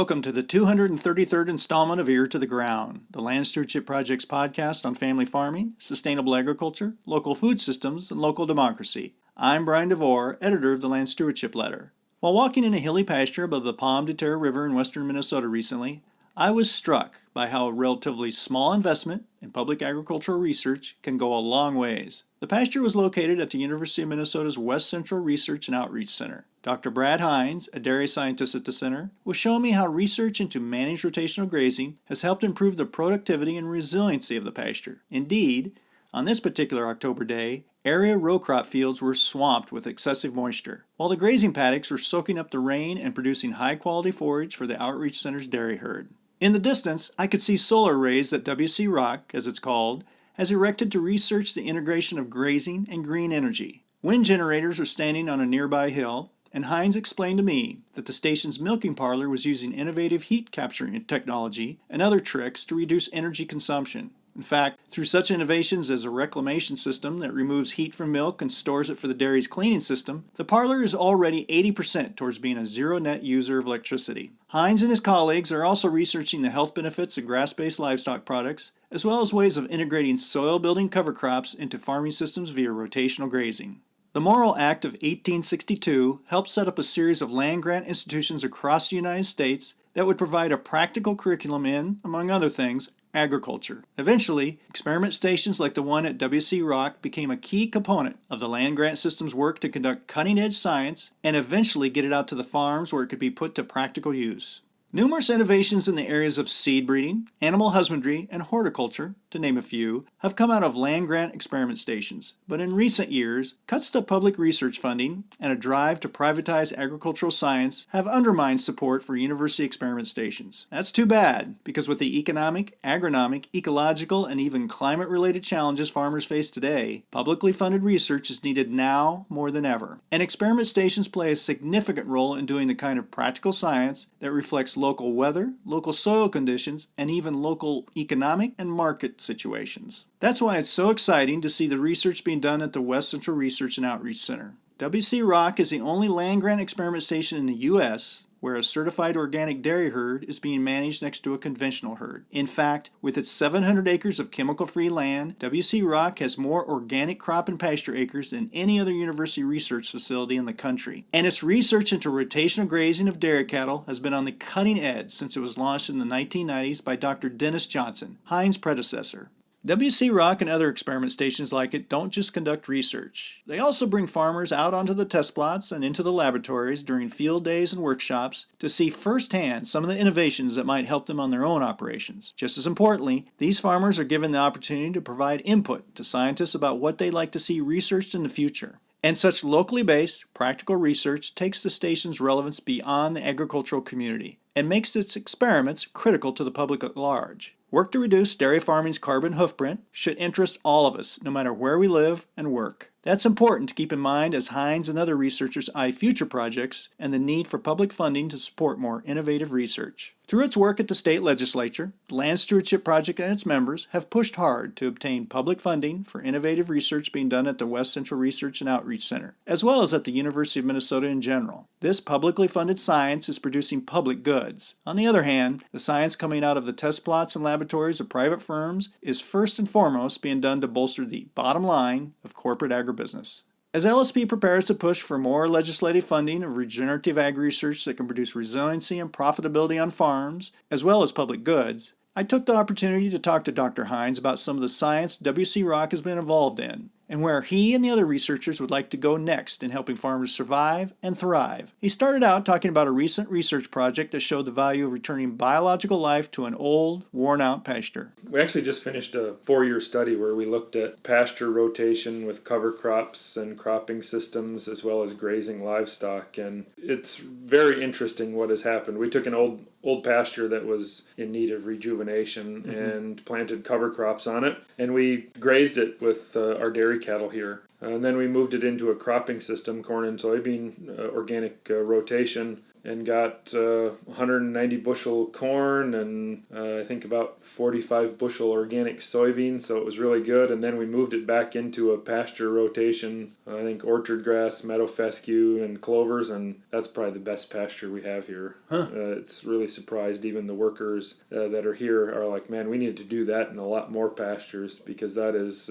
Welcome to the 233rd installment of Ear to the Ground, the Land Stewardship Project's podcast on family farming, sustainable agriculture, local food systems, and local democracy. I'm Brian DeVore, editor of the Land Stewardship Letter. While walking in a hilly pasture above the Pomme de Terre River in western Minnesota recently, I was struck by how a relatively small investment in public agricultural research can go a long ways. The pasture was located at the University of Minnesota's West Central Research and Outreach Center. Dr. Brad Hines, a dairy scientist at the center, was showing me how research into managed rotational grazing has helped improve the productivity and resiliency of the pasture. Indeed, on this particular October day, area row crop fields were swamped with excessive moisture, while the grazing paddocks were soaking up the rain and producing high-quality forage for the Outreach Center's dairy herd. In the distance, I could see solar arrays that WC Rock, as it's called, has erected to research the integration of grazing and green energy. Wind generators are standing on a nearby hill, and Hines explained to me that the station's milking parlor was using innovative heat capturing technology and other tricks to reduce energy consumption. In fact, through such innovations as a reclamation system that removes heat from milk and stores it for the dairy's cleaning system, the parlor is already 80% towards being a zero-net user of electricity. Hines and his colleagues are also researching the health benefits of grass-based livestock products, as well as ways of integrating soil-building cover crops into farming systems via rotational grazing. The Morrill Act of 1862 helped set up a series of land-grant institutions across the United States that would provide a practical curriculum in, among other things, agriculture. Eventually, experiment stations like the one at WC Rock became a key component of the land-grant system's work to conduct cutting-edge science and eventually get it out to the farms where it could be put to practical use. Numerous innovations in the areas of seed breeding, animal husbandry, and horticulture, to name a few, have come out of land-grant experiment stations. But in recent years, cuts to public research funding and a drive to privatize agricultural science have undermined support for university experiment stations. That's too bad, because with the economic, agronomic, ecological, and even climate-related challenges farmers face today, publicly funded research is needed now more than ever. And experiment stations play a significant role in doing the kind of practical science that reflects local weather, local soil conditions, and even local economic and market situations. That's why it's so exciting to see the research being done at the West Central Research and Outreach Center. WC Rock is the only land-grant experiment station in the U.S. where a certified organic dairy herd is being managed next to a conventional herd. In fact, with its 700 acres of chemical-free land, WC Rock has more organic crop and pasture acres than any other university research facility in the country. And its research into rotational grazing of dairy cattle has been on the cutting edge since it was launched in the 1990s by Dr. Dennis Johnson, Hines' predecessor. WC Rock and other experiment stations like it don't just conduct research. They also bring farmers out onto the test plots and into the laboratories during field days and workshops to see firsthand some of the innovations that might help them on their own operations. Just as importantly, these farmers are given the opportunity to provide input to scientists about what they'd like to see researched in the future. And such locally based, practical research takes the station's relevance beyond the agricultural community and makes its experiments critical to the public at large. Work to reduce dairy farming's carbon hoofprint should interest all of us, no matter where we live and work. That's important to keep in mind as Hines and other researchers eye future projects and the need for public funding to support more innovative research. Through its work at the state legislature, the Land Stewardship Project and its members have pushed hard to obtain public funding for innovative research being done at the West Central Research and Outreach Center, as well as at the University of Minnesota in general. This publicly funded science is producing public goods. On the other hand, the science coming out of the test plots and laboratories of private firms is first and foremost being done to bolster the bottom line of corporate agribusiness. As LSP prepares to push for more legislative funding of regenerative ag research that can produce resiliency and profitability on farms, as well as public goods, I took the opportunity to talk to Dr. Hines about some of the science WC Rock has been involved in, and where he and the other researchers would like to go next in helping farmers survive and thrive. He started out talking about a recent research project that showed the value of returning biological life to an old, worn-out pasture. We actually just finished a 4-year study where we looked at pasture rotation with cover crops and cropping systems as well as grazing livestock, and it's very interesting what has happened. We took an old pasture that was in need of rejuvenation and planted cover crops on it, and we grazed it with our dairy cattle here. And then we moved it into a cropping system, corn and soybean organic rotation, and got 190 bushel corn and I think about 45 bushel organic soybeans, so it was really good. And then we moved it back into a pasture rotation, I think orchard grass, meadow fescue, and clovers, and that's probably the best pasture we have here. It's really surprised even the workers that are here are like, man, we need to do that in a lot more pastures, because that is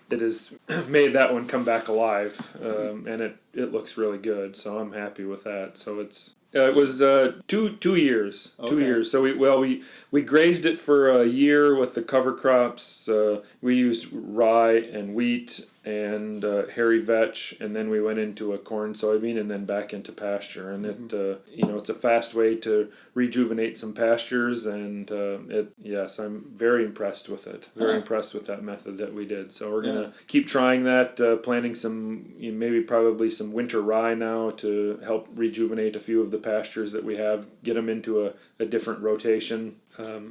it has made that one come back alive, and it looks really good. So I'm happy with that. So it was 2 years. Okay. 2 years. So we grazed it for a year with the cover crops. We used rye and wheat and hairy vetch, and then we went into a corn, soybean, and then back into pasture. And it's a fast way to rejuvenate some pastures. And yes, I'm very impressed with it. Very impressed with that method that we did. So we're gonna keep trying that, planting some, probably some winter rye now to help rejuvenate a few of the pastures that we have, get them into a different rotation,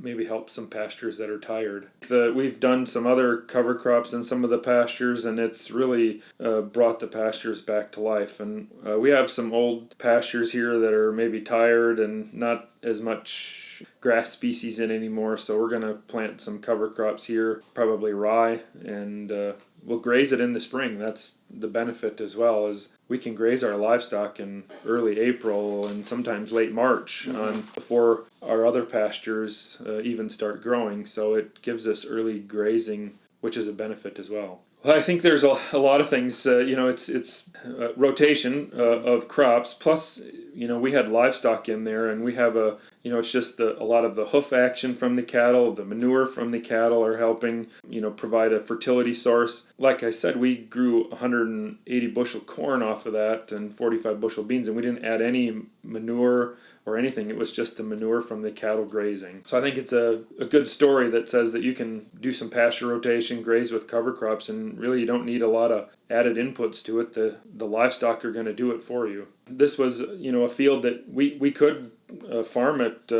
maybe help some pastures that are tired. We've done some other cover crops in some of the pastures, and it's really brought the pastures back to life. And we have some old pastures here that are maybe tired and not as much grass species in anymore, so we're going to plant some cover crops here, probably rye, and we'll graze it in the spring. That's the benefit as well, is we can graze our livestock in early April and sometimes late March before our other pastures even start growing, so it gives us early grazing, which is a benefit as well. Well, I think there's a lot of things. It's rotation of crops. Plus, we had livestock in there, and we have it's just a lot of the hoof action from the cattle, the manure from the cattle are helping, provide a fertility source. Like I said, we grew 180 bushel corn off of that and 45 bushel beans, and we didn't add any manure or anything. It was just the manure from the cattle grazing. So I think it's a good story that says that you can do some pasture rotation, graze with cover crops, and really you don't need a lot of added inputs to it. The livestock are going to do it for you. This was, a field that we could farm it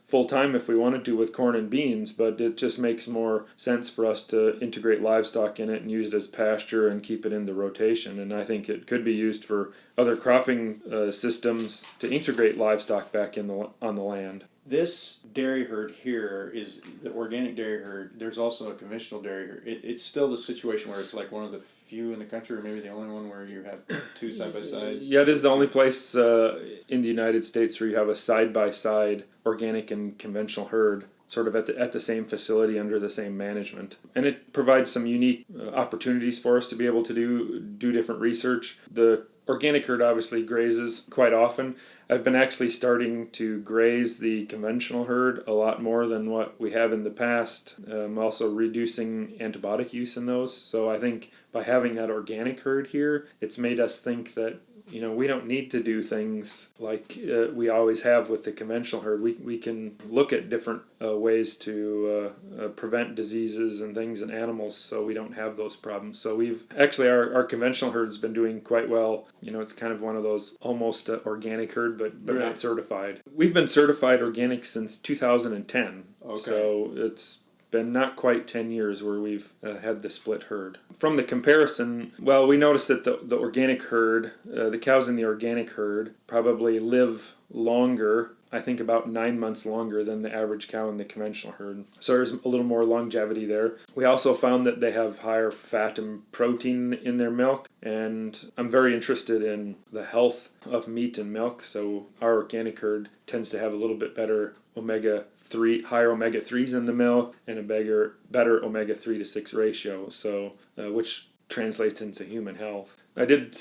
full time if we wanted to with corn and beans, but it just makes more sense for us to integrate livestock in it and use it as pasture and keep it in the rotation. And I think it could be used for other cropping systems to integrate livestock back on the land. This dairy herd here is the organic dairy herd. There's also a conventional dairy herd. It's still the situation where it's like one of the few in the country, or maybe the only one, where you have two side by side. Yeah, it is the only place in the United States where you have a side by side organic and conventional herd, sort of at the same facility under the same management. And it provides some unique opportunities for us to be able to do different research. The organic herd obviously grazes quite often. I've been actually starting to graze the conventional herd a lot more than what we have in the past. Also reducing antibiotic use in those. So I think by having that organic herd here, it's made us think that we don't need to do things like we always have with the conventional herd. We can look at different ways to prevent diseases and things in animals, so we don't have those problems. So our conventional herd has been doing quite well. It's kind of one of those almost organic herd, but right. Not certified. We've been certified organic since 2010. Okay. So it's been not quite 10 years where we've had the split herd. From the comparison, we noticed that the organic herd, the cows in the organic herd probably live longer, I think about 9 months longer than the average cow in the conventional herd. So there's a little more longevity there. We also found that they have higher fat and protein in their milk, and I'm very interested in the health of meat and milk, so our organic herd tends to have a little bit better higher omega-3s in the milk, and a better omega-3 to 6 ratio, so which translates into human health. I did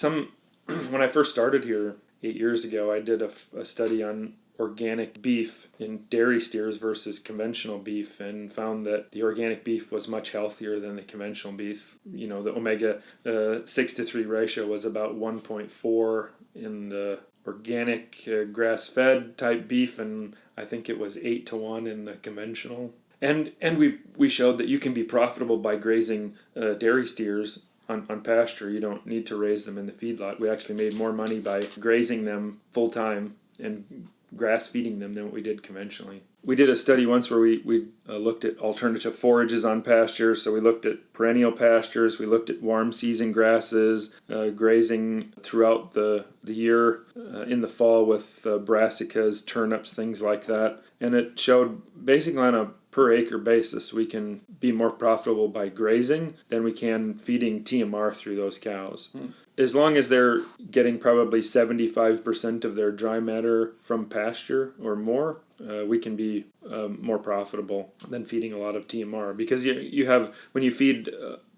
when I first started here 8 years ago, I did a study on organic beef in dairy steers versus conventional beef, and found that the organic beef was much healthier than the conventional beef. The omega 6 to 3 ratio was about 1.4 in the organic grass-fed type beef, and I think it was 8 to 1 in the conventional. And we showed that you can be profitable by grazing dairy steers on pasture. You don't need to raise them in the feedlot. We actually made more money by grazing them full time and grass feeding them than what we did conventionally. We did a study once where we looked at alternative forages on pastures. So we looked at perennial pastures, we looked at warm season grasses, grazing throughout the year in the fall with brassicas, turnips, things like that. And it showed basically on a per acre basis we can be more profitable by grazing than we can feeding TMR through those cows. As long as they're getting probably 75% of their dry matter from pasture or more, we can be more profitable than feeding a lot of TMR, because you have, when you feed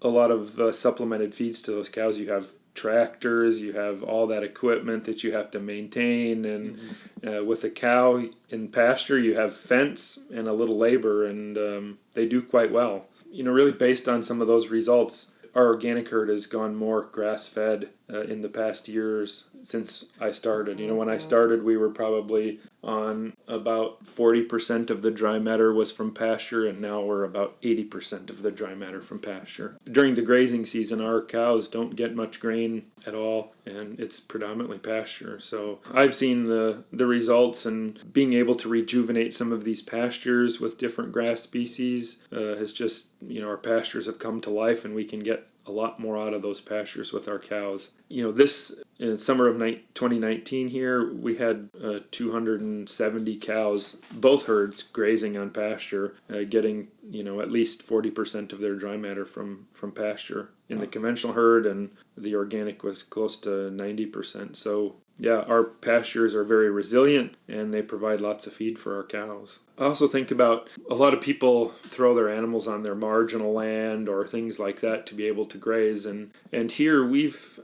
a lot of supplemented feeds to those cows, you have tractors, you have all that equipment that you have to maintain, and with a cow in pasture you have fence and a little labor, and they do quite well. Really based on some of those results, our organic herd has gone more grass-fed in the past years since I started. When I started, we were probably on about 40% of the dry matter was from pasture, and now we're about 80% of the dry matter from pasture. During the grazing season, our cows don't get much grain at all, and it's predominantly pasture. So I've seen the results, and being able to rejuvenate some of these pastures with different grass species has just, our pastures have come to life, and we can get a lot more out of those pastures with our cows. This in summer of 2019 here, we had 270 cows, both herds grazing on pasture, getting at least 40% of their dry matter from pasture in the conventional herd, and the organic was close to 90%. So yeah, our pastures are very resilient, and they provide lots of feed for our cows. I also think about a lot of people throw their animals on their marginal land or things like that to be able to graze, and here we've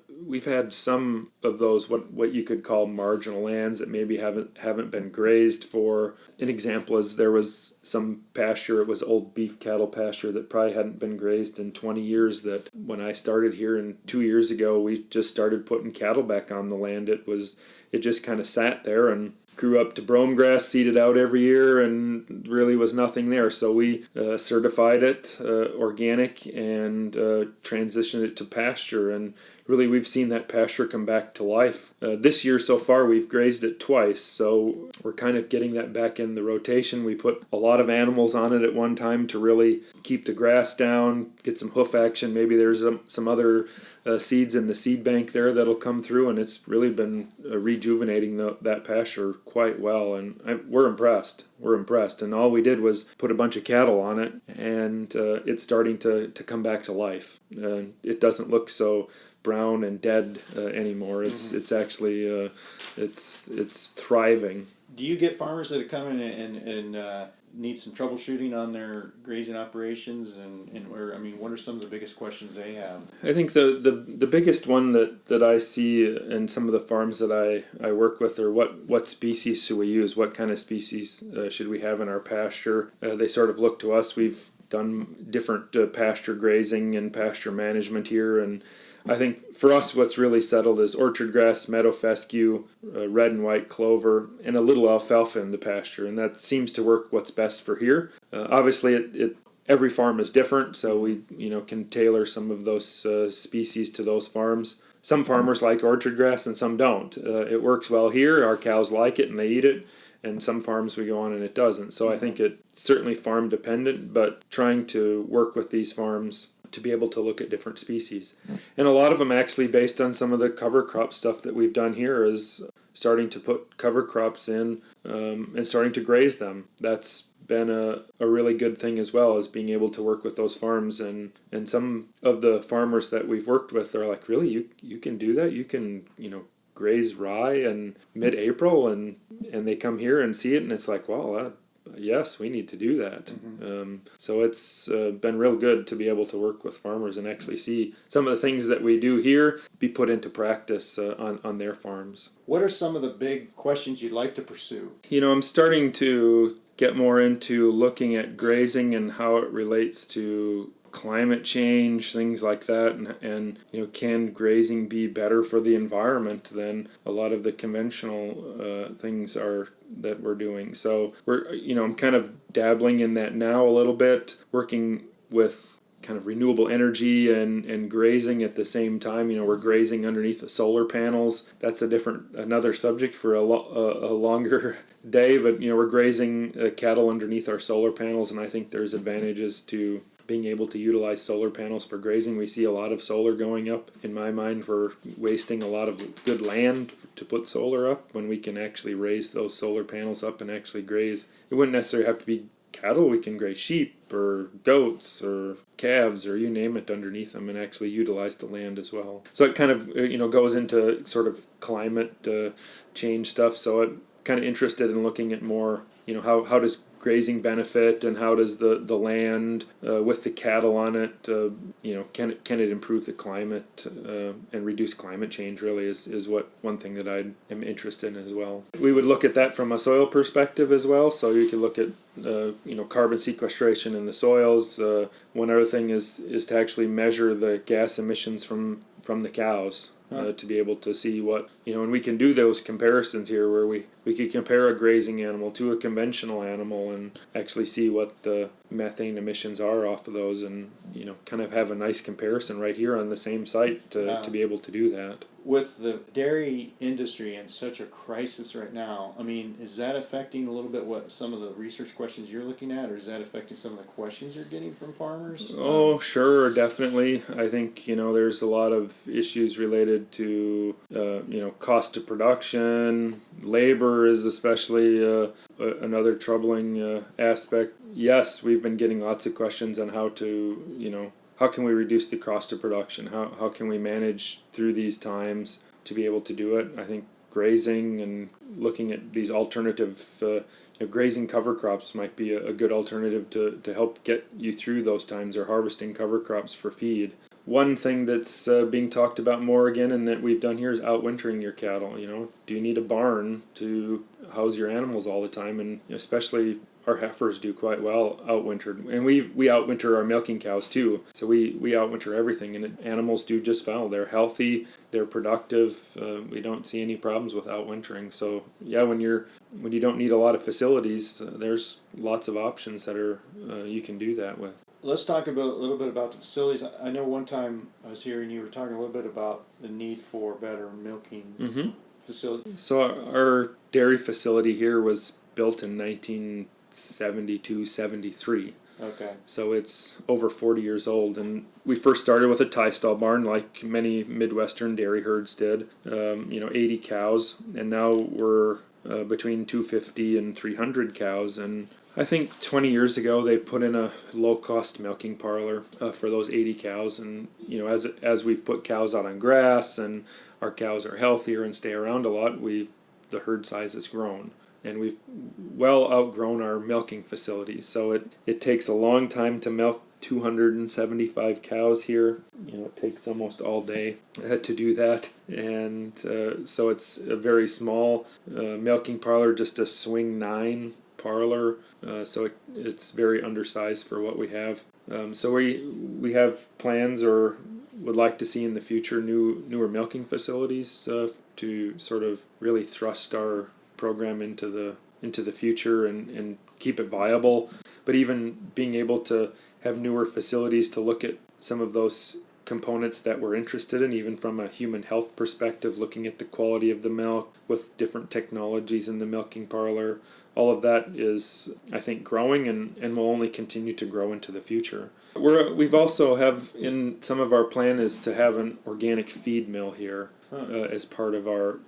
had some of those what you could call marginal lands that maybe haven't been grazed for. An example is there was some pasture, it was old beef cattle pasture that probably hadn't been grazed in 20 years, that when I started here and 2 years ago we just started putting cattle back on the land. It just kind of sat there and grew up to brome grass, seeded out every year, and really was nothing there. So we certified it organic and transitioned it to pasture, and really we've seen that pasture come back to life. This year so far we've grazed it twice, so we're kind of getting that back in the rotation. We put a lot of animals on it at one time to really keep the grass down, get some hoof action. Maybe there's some other seeds in the seed bank there that'll come through, and it's really been rejuvenating that pasture quite well, and we're impressed. And all we did was put a bunch of cattle on it, and it's starting to come back to life. It doesn't look so brown and dead anymore. It's actually it's thriving. Do you get farmers that come in and need some troubleshooting on their grazing operations, and what are some of the biggest questions they have? I think the biggest one that I see in some of the farms that I work with are what species should we use? What kind of species should we have in our pasture? They sort of look to us. We've done different pasture grazing and pasture management here, and I think for us what's really settled is orchard grass, meadow fescue, red and white clover, and a little alfalfa in the pasture, and that seems to work what's best for here. Obviously, every farm is different, so we can tailor some of those species to those farms. Some farmers like orchard grass and some don't. It works well here, our cows like it and they eat it, and some farms we go on and it doesn't. So I think it's certainly farm dependent, but trying to work with these farms to be able to look at different species. And a lot of them actually based on some of the cover crop stuff that we've done here is starting to put cover crops in and starting to graze them. That's been a really good thing as well, as being able to work with those farms, and some of the farmers that we've worked with are like, really, you can do that? You can, graze rye in mid-April, and they come here and see it, and it's like, wow, yes, we need to do that. So it's been real good to be able to work with farmers and actually see some of the things that we do here be put into practice on their farms. What are some of the big questions you'd like to pursue? I'm starting to get more into looking at grazing and how it relates to climate change, things like that, and can grazing be better for the environment than a lot of the conventional things are that we're doing. So I'm kind of dabbling in that now a little bit, working with kind of renewable energy and grazing at the same time. We're grazing underneath the solar panels. That's another subject for a longer day, but we're grazing cattle underneath our solar panels, and I think there's advantages to being able to utilize solar panels for grazing. We see a lot of solar going up. In my mind, we're wasting a lot of good land to put solar up when we can actually raise those solar panels up and actually graze. It wouldn't necessarily have to be cattle. We can graze sheep or goats or calves or you name it underneath them and actually utilize the land as well. So it kind of goes into sort of climate change stuff. So I'm kind of interested in looking at more how does grazing benefit and how does the land with the cattle on it can it improve the climate and reduce climate change really is what one thing that I am interested in as well. We would look at that from a soil perspective as well, so you can look at carbon sequestration in the soils. One other thing is to actually measure the gas emissions from the cows. To be able to see what, and we can do those comparisons here where we could compare a grazing animal to a conventional animal and actually see what the methane emissions are off of those and, kind of have a nice comparison right here on the same site to be able to do that. With the dairy industry in such a crisis right now, I mean, is that affecting a little bit what some of the research questions you're looking at, or is that affecting some of the questions you're getting from farmers? Oh, sure, definitely. I think, there's a lot of issues related to, cost of production. Labor is especially another troubling aspect. Yes, we've been getting lots of questions on how to, how can we reduce the cost of production? How can we manage through these times to be able to do it? I think grazing and looking at these alternative grazing cover crops might be a good alternative to help get you through those times, or harvesting cover crops for feed. One thing that's being talked about more again and that we've done here is outwintering your cattle. Do you need a barn to house your animals all the time? And especially our heifers do quite well outwintered, and we outwinter our milking cows too. So we outwinter everything, and animals do just well. They're healthy, they're productive. We don't see any problems with outwintering. So yeah, when you don't need a lot of facilities, there's lots of options that are you can do that with. Let's talk a little bit about the facilities. I know one time I was hearing you were talking a little bit about the need for better milking facilities. So our dairy facility here was built in 1972-73. Okay. So it's over 40 years old, and we first started with a tie stall barn like many Midwestern dairy herds did, 80 cows, and now we're between 250 and 300 cows. And I think 20 years ago they put in a low-cost milking parlor for those 80 cows, and as we've put cows out on grass and our cows are healthier and stay around a lot, the herd size has grown. And we've well outgrown our milking facilities. So it takes a long time to milk 275 cows here. It takes almost all day to do that. And so it's a very small milking parlor, just a swing 9 parlor. So it's very undersized for what we have. So we have plans or would like to see in the future newer milking facilities to sort of really thrust our program into the future and keep it viable, but even being able to have newer facilities to look at some of those components that we're interested in, even from a human health perspective, looking at the quality of the milk with different technologies in the milking parlor. All of that is, I think, growing and will only continue to grow into the future. We've also have in some of our plan is to have an organic feed mill here as part of our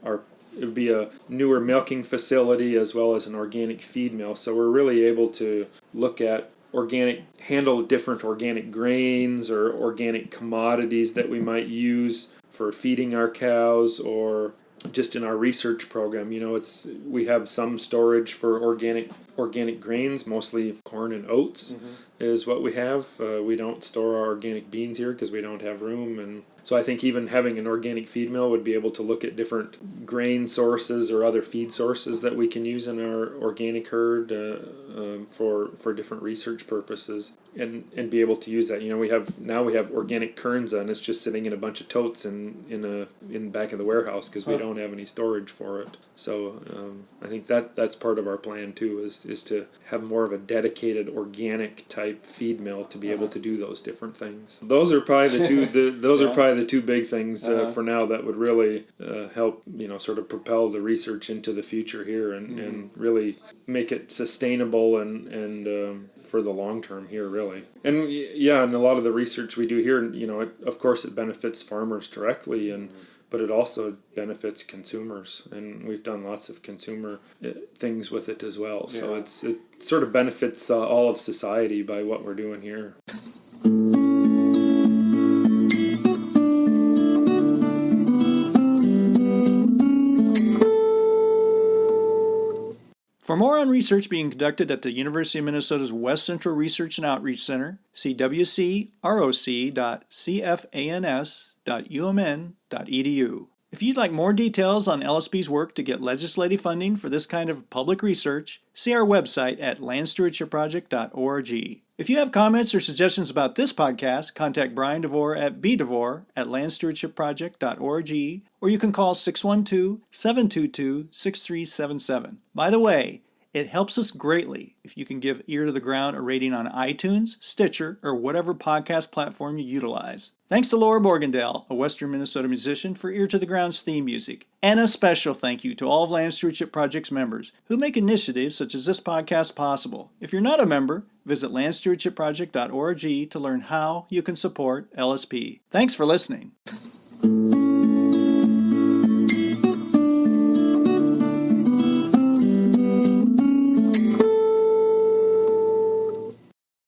it would be a newer milking facility as well as an organic feed mill. So we're really able to look at handle different organic grains or organic commodities that we might use for feeding our cows, or just in our research program. We have some storage for organic grains, mostly corn and oats is what we have. We don't store our organic beans here because we don't have room, and So I think even having an organic feed mill would be able to look at different grain sources or other feed sources that we can use in our organic herd for different research purposes, and be able to use that. We have organic kernza, and it's just sitting in a bunch of totes in back of the warehouse because we don't have any storage for it. So I think that's part of our plan too, is to have more of a dedicated organic type feed mill to be able to do those different things. Those are probably the two big things for now that would really help sort of propel the research into the future here, and really make it sustainable and for the long term here, really. And and a lot of the research we do here, of course it benefits farmers directly, but it also benefits consumers, and we've done lots of consumer things with it as well. So it sort of benefits all of society by what we're doing here. For more on research being conducted at the University of Minnesota's West Central Research and Outreach Center, see wcroc.cfans.umn.edu. If you'd like more details on LSP's work to get legislative funding for this kind of public research, see our website at landstewardshipproject.org. If you have comments or suggestions about this podcast, contact Brian DeVore at bdevore@landstewardshipproject.org, or you can call 612-722-6377. By the way, it helps us greatly if you can give Ear to the Ground a rating on iTunes, Stitcher, or whatever podcast platform you utilize. Thanks to Laura Borgendale, a Western Minnesota musician, for Ear to the Ground's theme music. And a special thank you to all of Land Stewardship Project's members who make initiatives such as this podcast possible. If you're not a member, visit landstewardshipproject.org to learn how you can support LSP. Thanks for listening.